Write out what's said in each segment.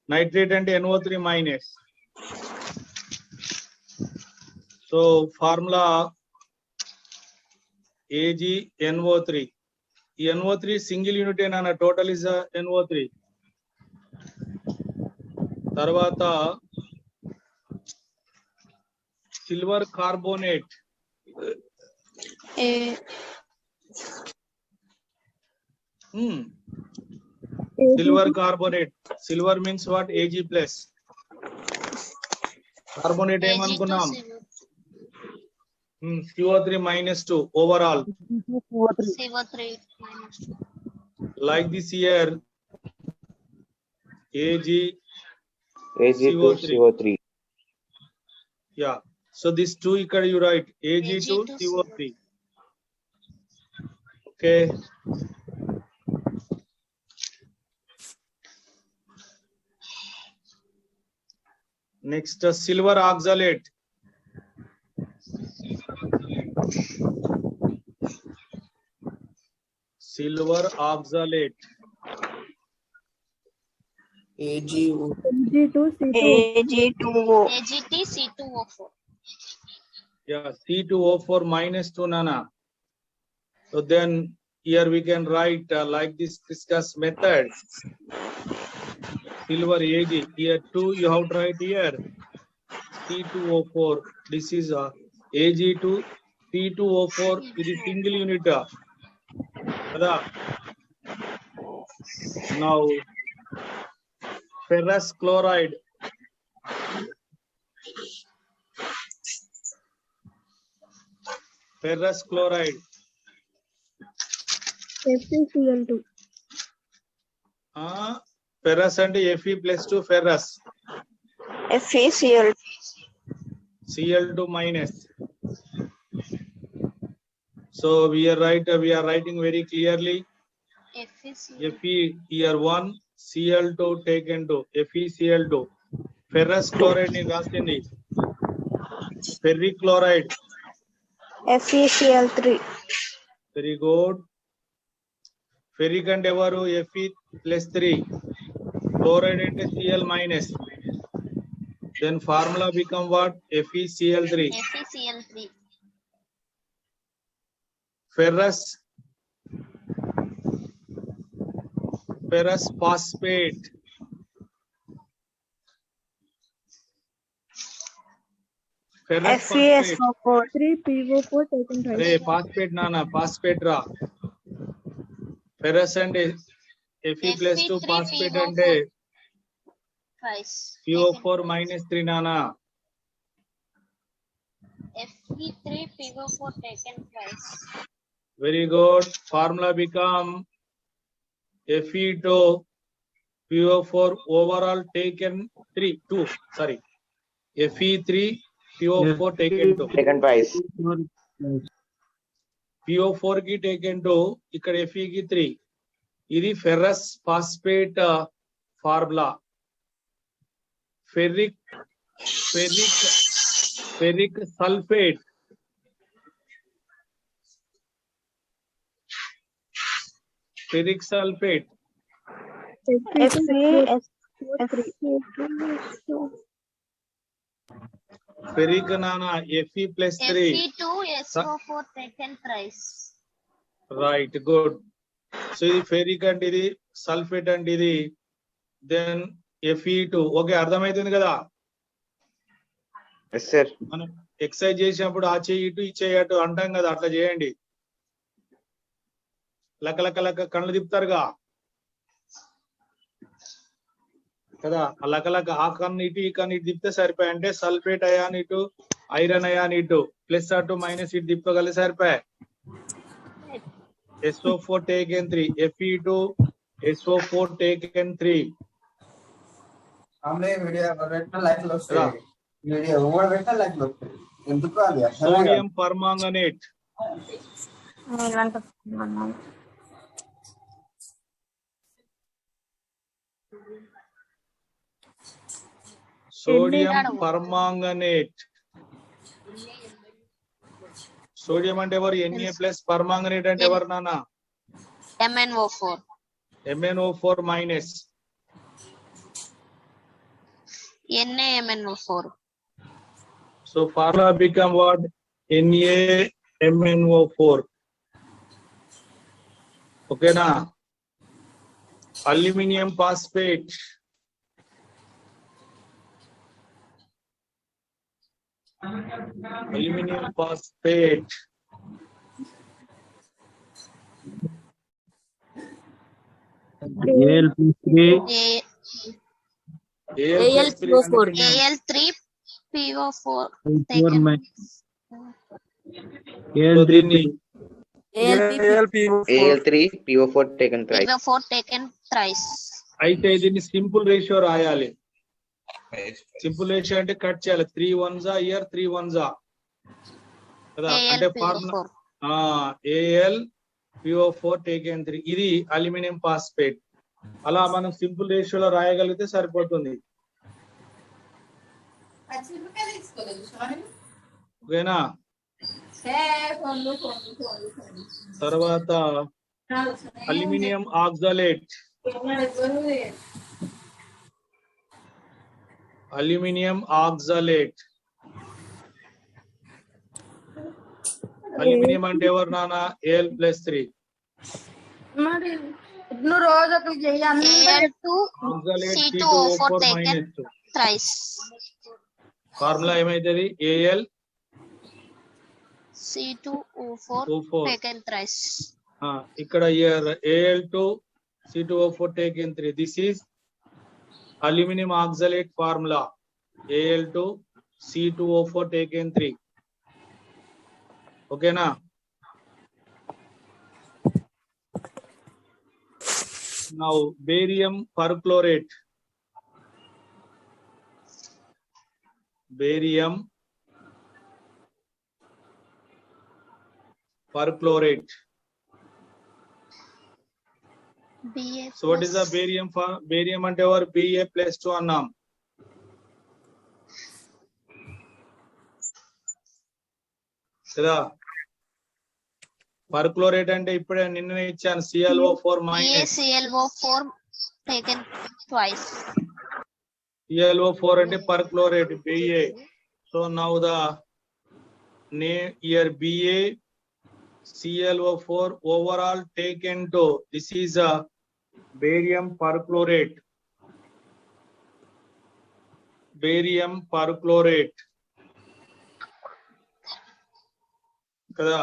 nitrate and NO3 minus. So formula AgNO3. NO3 single unit and total is NO3. Tarvata silver carbonate. Silver carbonate. Silver means what? Ag plus. Carbonate ఏమనుకున్నాం? CO3 minus 2 overall. CO3 minus 2. Like this here. Ag2CO3. Yeah. So this 2 ikkada you write Ag2CO3. Okay. Next silver oxalate. Silver oxalate. Ag2O. AgTC2O4. Yeah, C2O4 minus 2 nana. So then here we can write like this discuss method. Silver Ag. Here 2 you have to write here. C2O4. This is Ag2 C2O4. It is single unit. Now ferrous chloride. Ferrous chloride. FeCl2. Ferrous and Fe plus 2 ferrous. FeCl. Cl2 minus. So we are writing very clearly. Fe here 1, Cl2 taken to FeCl2. Ferrous chloride ni rastindi. Ferric chloride. FeCl3. Very good. Ferric and evaru Fe plus 3. Chloride and Cl minus. Then formula become what? FeCl3. FeCl3. Ferrous phosphate. Ferrous phosphate. 3PO4 taken twice. Hey, phosphate nana, phosphate ra. Ferrous and Fe plus 2 phosphate and Twice. PO4 minus 3 nana. Fe3PO4 taken twice. Very good. Formula become Fe2 PO4 overall taken 2. Sorry. Fe3 PO4 taken 2. Taken twice. PO4 ki taken 2. Ikkada Fe ki 3. Idi ferrous phosphate formula. Ferric sulfate. Ferric sulfate. Ferric nana Fe plus 3. Fe2SO4 taken thrice. Right, good. So ఇది ferric and ఇది sulfate and ఇది then Fe2. Okay అర్థమైతుంది కదా? Yes, sir. మనం exercise చేసినప్పుడు ఆ చేయి ఇటు ఈ చేయి అటు అంటాం కదా, అట్లా చేయండి. లక కళ్ళు తిప్పుతారుగా కదా, లక ఆ కన్ను ఇటు ఈ కన్ను ఇటు తిప్పితే సరిపోయి. అంటే సల్ఫేట్ అయాన్ ఇటు ఐరన్ అయాన్ ఇటు ప్లస్ అటు మైనస్ ఇటు తిప్పగలి సరిపోయి. SO4 taken 3. Fe2 SO4 taken 3. Sodium permanganate. Sodium permanganate. Sodium and ever Na plus permanganate and ever nana. MnO4. MnO4 minus. NaMnO4. So formula become what? NaMnO4. Okay na? Aluminium phosphate. Aluminium phosphate. Al plus 3. Al plus 3 Al3PO4 4 taken. minus. Al3 Al3PO4 taken twice. PO4 taken thrice. అయితే దీన్ని simple ratio రాయాలి. Simple ratio అంటే cut చేయాలి. 3 1s year 3 1s కదా. అంటే formula AlPO4 taken 3. ఇది aluminium phosphate. అలా మనం సింపుల్ రేషియోలో రాయగలిగితే సరిపోతుంది. ఓకేనా? తర్వాత అల్యూమినియం ఆక్సాలేట్. అల్యూమినియం ఆక్సాలేట్. అల్యూమినియం అంటే ఎవరు నాన్న? Al plus 3. ఆక్సాలేట్ Al2C2O4 taken -2. thrice. Formula ఏమైతుంది? C2O4 Al2O4 taken thrice. ఇక్కడ Al2C2O4 taken 3. This is aluminum oxalate formula. Al2C2O4 taken 3. ఓకేనా? Now barium perchlorate. Barium perchlorate. BA So what is the barium? Barium అంటే ఎవరు? Ba+2 అన్నాం కదా. పర్క్లోరేట్ అంటే ఇప్పుడే నిన్ననే ఇచ్చాను. ClO4 minus. ClO4 taken twice. ClO4 అంటే పర్క్లోరేట్ Ba. So now the name here Ba ClO4 overall taken to. This is a barium perchlorate. Barium perchlorate కదా.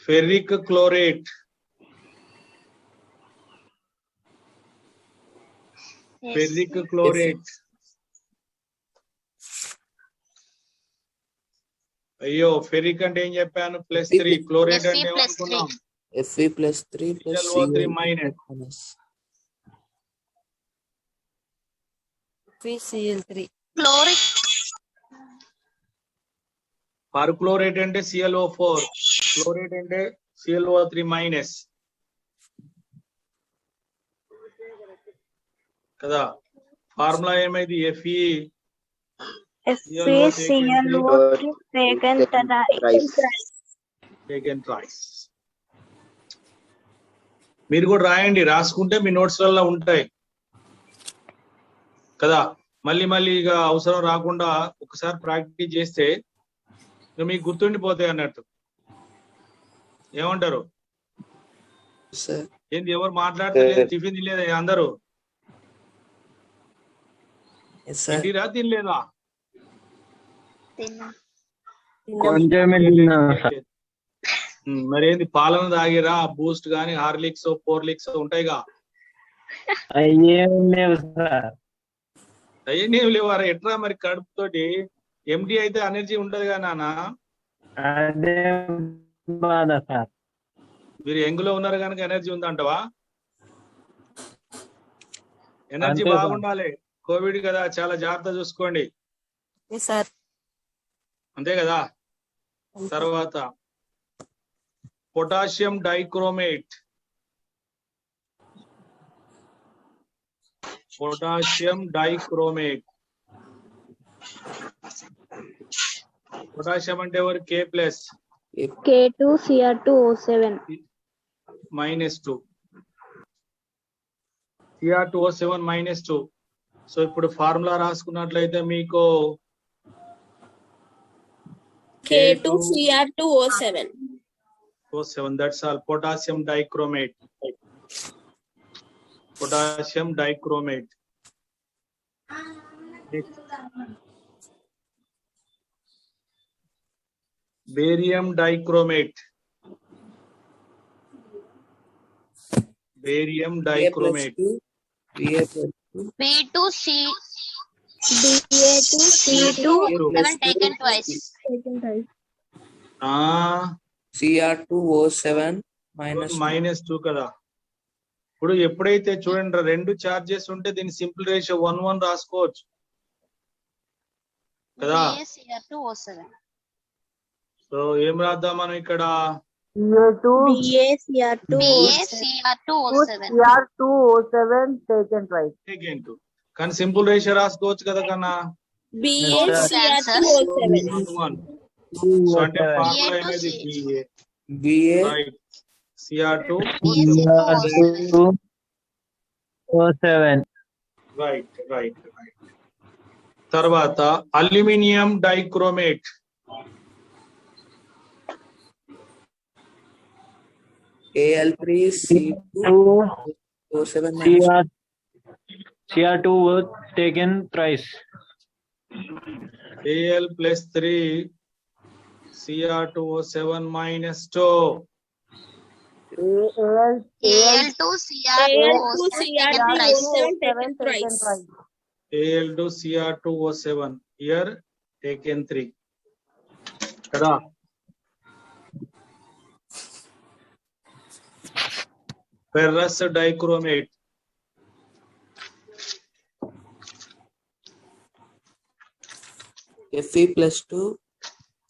Ferric chlorate. Ferric chlorate. అయ్యో ఫెరిక్ అంటే ఏం చెప్పాను? +3. క్లోరేట్ అంటే ఏమనుకున్నాం? Fe+3 plus ClO3 minus. FeCl3. Chloric. పర్క్లోరేట్ అంటే ClO4. Chlorate అంటే ClO3 minus కదా. ఫార్ములా ఏమైంది? FeCl3 taken thrice. మీరు కూడా రాయండి. రాసుకుంటే మీ నోట్స్ లలో ఉంటాయి కదా. మళ్ళీ మళ్ళీ ఇక అవసరం రాకుండా ఒకసారి ప్రాక్టీస్ చేస్తే మీకు గుర్తుండిపోతాయి అన్నట్టు. ఏమంటారు? ఏంది ఎవరు మాట్లాడలేదు? టిఫిన్ తినలేదా అందరూ? తింటిరా తినలేదా? మరి ఏంది పాలను తాగిరా? బూస్ట్ గానీ హార్లిక్స్ 4 లిక్స్ ఉంటాయిగా. అయ్యేం లేవారా? ఎట్రా మరి కడుపుతోటి ఎంటీ అయితే ఎనర్జీ ఉంటది కదా నాన్న. మీరు యంగులో ఉన్నారు కనుక ఎనర్జీ ఉందంటవా? ఎనర్జీ బాగుండాలి. కోవిడ్ కదా, చాలా జాగ్రత్త చూసుకోండి. అంతే కదా. తర్వాత potassium dichromate. Potassium dichromate. Potassium అంటే ఎవరు? K+. K2Cr2O7 -2. Cr2O7 -2. సో ఇప్పుడు ఫార్ములా రాసుకున్నట్లయితే మీకు K2Cr2O7. O7, that's all. Potassium dichromate. Potassium dichromate. Barium dichromate. Barium dichromate. B2C Ba2C2 7 taken twice. Cr2O7 -2 కదా. ఇప్పుడు ఎప్పుడైతే చూడండి రెండు చార్జెస్ ఉంటే దీని సింపుల్ రేషియో 1:1 రాసుకోవచ్చు కదా. BaCr2O7. సో ఏం రాద్దాం మనం ఇక్కడ? BaCr2O7. taken twice. Taken 2. కానీ సింపుల్ రేషియో రాసుకోవచ్చు కదా కన్నా. BaCr2O7. 1:1. సో అంటే ఫార్ములా ఏమైంది? BA right. Cr2O7. Right right right. తర్వాత aluminium dichromate. Al3C2O7 Cr2 was taken thrice. Al plus 3 Cr2O7 -2. Al2Cr2O7 taken twice. Al2Cr2O7 here taken 3 కదా. Ferrous dichromate. Fe+2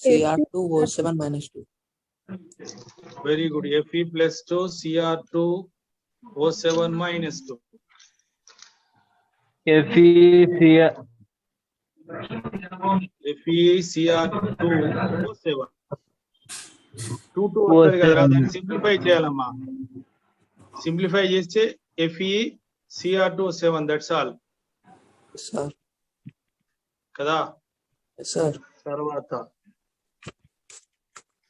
Cr2O7 -2. Very good. Fe+2 Cr2O7 -2. FeCr2O7 2 వస్తుంది కదా. దాన్ని simplify చేయాలమ్మా. Simplify చేస్తే FeCr2O7 that's all Sir. కదా. Yes, sir. తర్వాత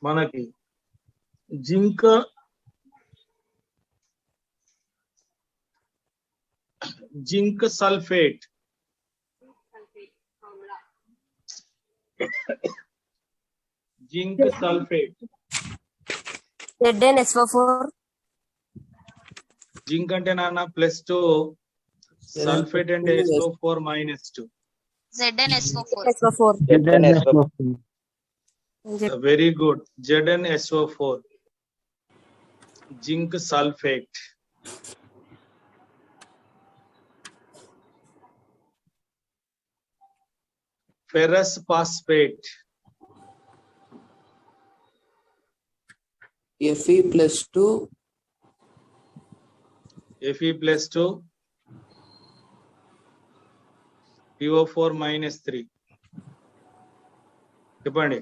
మనకి zinc sulphate. Zinc sulphate. ZnSO4. Zinc అంటే నాన్న +2, సల్ఫేట్ అంటే SO4 -2. ZnSO4. Very good. ZnSO4 zinc sulphate. Ferrous phosphate. Fe+2 Fe+2 PO4 -3. చెప్పండి.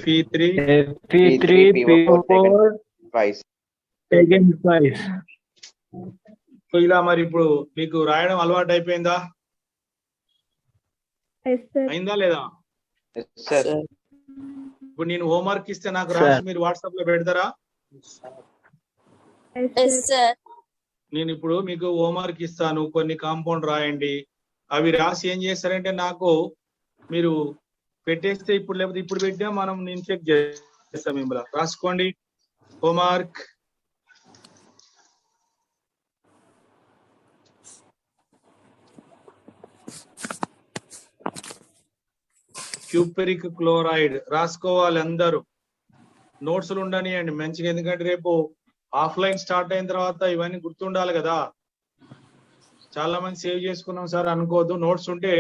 Fe3 Fe3PO4 twice. taken twice. So ఇలా మరి ఇప్పుడు మీకు రాయడం అలవాటు అయిపోయిందా? అయిందా లేదా? Yes, sir. ఇప్పుడు నేను హోంవర్క్ ఇస్తే నాకు రాసి మీరు వాట్సాప్ లో పెడతారా? Yes, sir. నేను ఇప్పుడు మీకు హోంవర్క్ ఇస్తాను, కొన్ని కాంపౌండ్ రాయండి. అవి రాసి ఏం చేస్తారంటే నాకు మీరు పెట్టేస్తే ఇప్పుడు, లేకపోతే ఇప్పుడు పెట్టినా మనం నేను చెక్ చేస్తాం. మిమ్మల్ని రాసుకోండి హోంవర్క్. క్యూపరిక్ క్లోరైడ్ రాసుకోవాలి అందరూ. నోట్స్లు ఉండనియండి మంచిగా, ఎందుకంటే రేపు ఆఫ్లైన్ స్టార్ట్ అయిన తర్వాత ఇవన్నీ గుర్తుండాలి కదా. చాలా మంది సేవ్ చేసుకున్నాం సార్ అనుకోవద్దు. నోట్స్ ఉంటే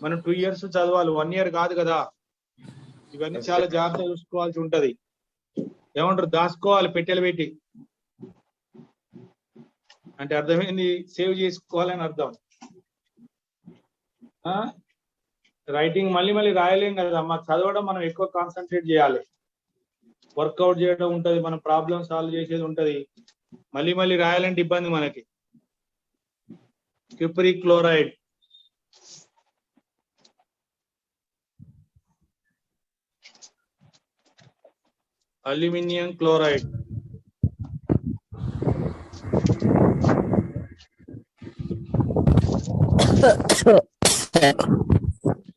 మనం 2 years చదవాలి, 1 year కాదు కదా. ఇవన్నీ చాలా జాగ్రత్తగా చూసుకోవాల్సి ఉంటది. ఏమంటారు? దాచుకోవాలి పెట్టెలు పెట్టి అంటే అర్థమైంది. సేవ్ చేసుకోవాలని అర్థం. రైటింగ్ మళ్ళీ మళ్ళీ రాయలేం కదా అమ్మ. చదవడం మనం ఎక్కువ కాన్సన్ట్రేట్ చేయాలి. వర్కౌట్ చేయడం ఉంటది, మనం ప్రాబ్లమ్ సాల్వ్ చేసేది ఉంటది. మళ్ళీ మళ్ళీ రాయాలంటే ఇబ్బంది మనకి. Cupric chloride, aluminium chloride,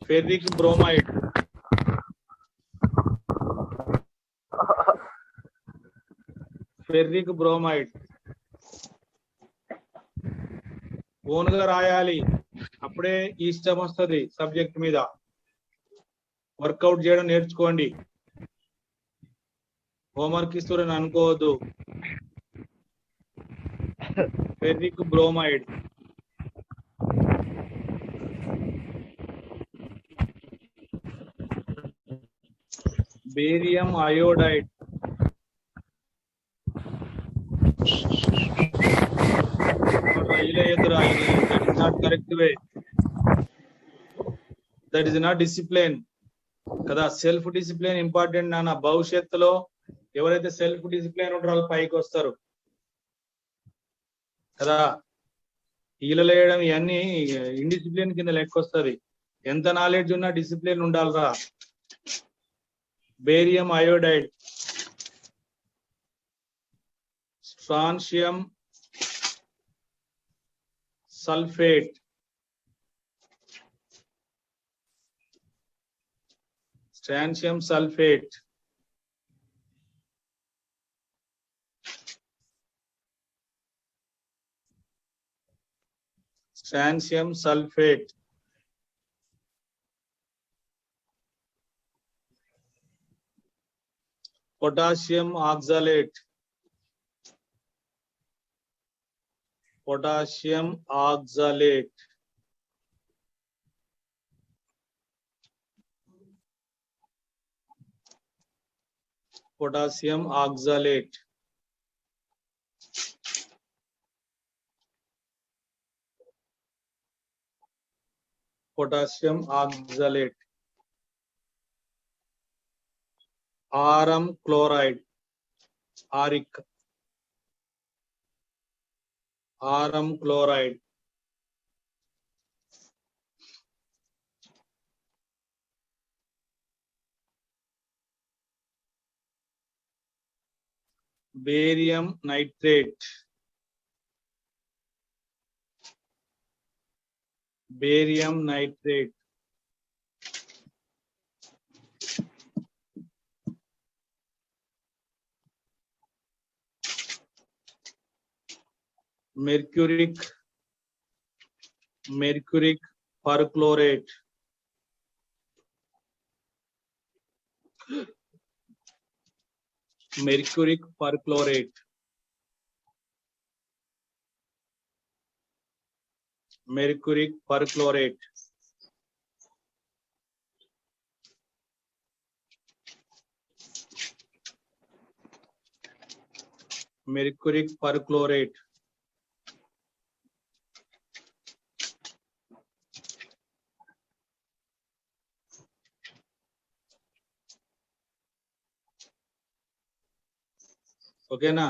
ferric bromide, ferric bromide. ఓన్గా రాయాలి, అప్పుడే ఇష్టం వస్తుంది సబ్జెక్ట్ మీద. వర్కౌట్ చేయడం నేర్చుకోండి. హోంవర్క్ ఇస్తురని అనుకోవద్దు. Ferric bromide, barium iodide, that is not correct way, that is not discipline కదా. సెల్ఫ్ డిసిప్లిన్ ఇంపార్టెంట్ నాన్న. భవిష్యత్తులో ఎవరైతే సెల్ఫ్ డిసిప్లిన్ ఉంటారో వాళ్ళు పైకి వస్తారు కదా. ఈలలు వేయడం ఇవన్నీ ఇండిసిప్లిన్ కింద లెక్క వస్తుంది. ఎంత నాలెడ్జ్ ఉన్నా డిసిప్లిన్ ఉండాలిరా. Barium iodide, strontium sulphate, strontium sulphate, strontium sulphate, potassium oxalate, potassium oxalate, potassium oxalate, potassium oxalate, aurum chloride, auric, aurum chloride, barium nitrate, barium nitrate, mercuric, mercuric perchlorate, mercuric perchlorate, mercuric perchlorate, mercuric perchlorate, ఓకేనా.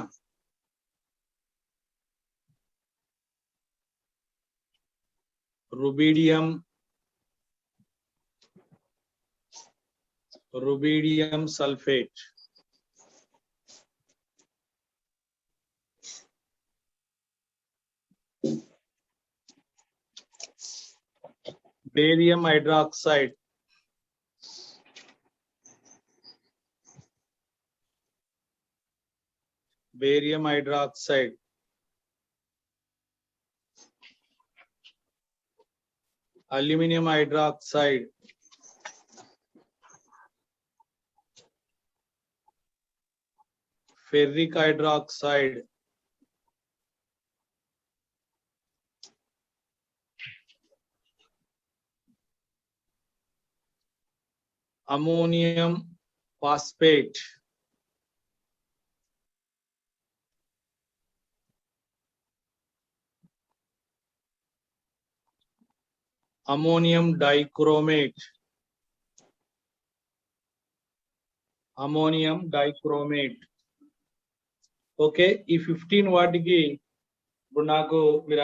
Rubidium, rubidium sulphate, barium hydroxide, barium hydroxide, aluminum hydroxide, ferric hydroxide, ammonium phosphate, ammonium dichromate, ammonium dichromate, okay, ఈ 15 వాటికి ఇప్పుడు నాకు మీరు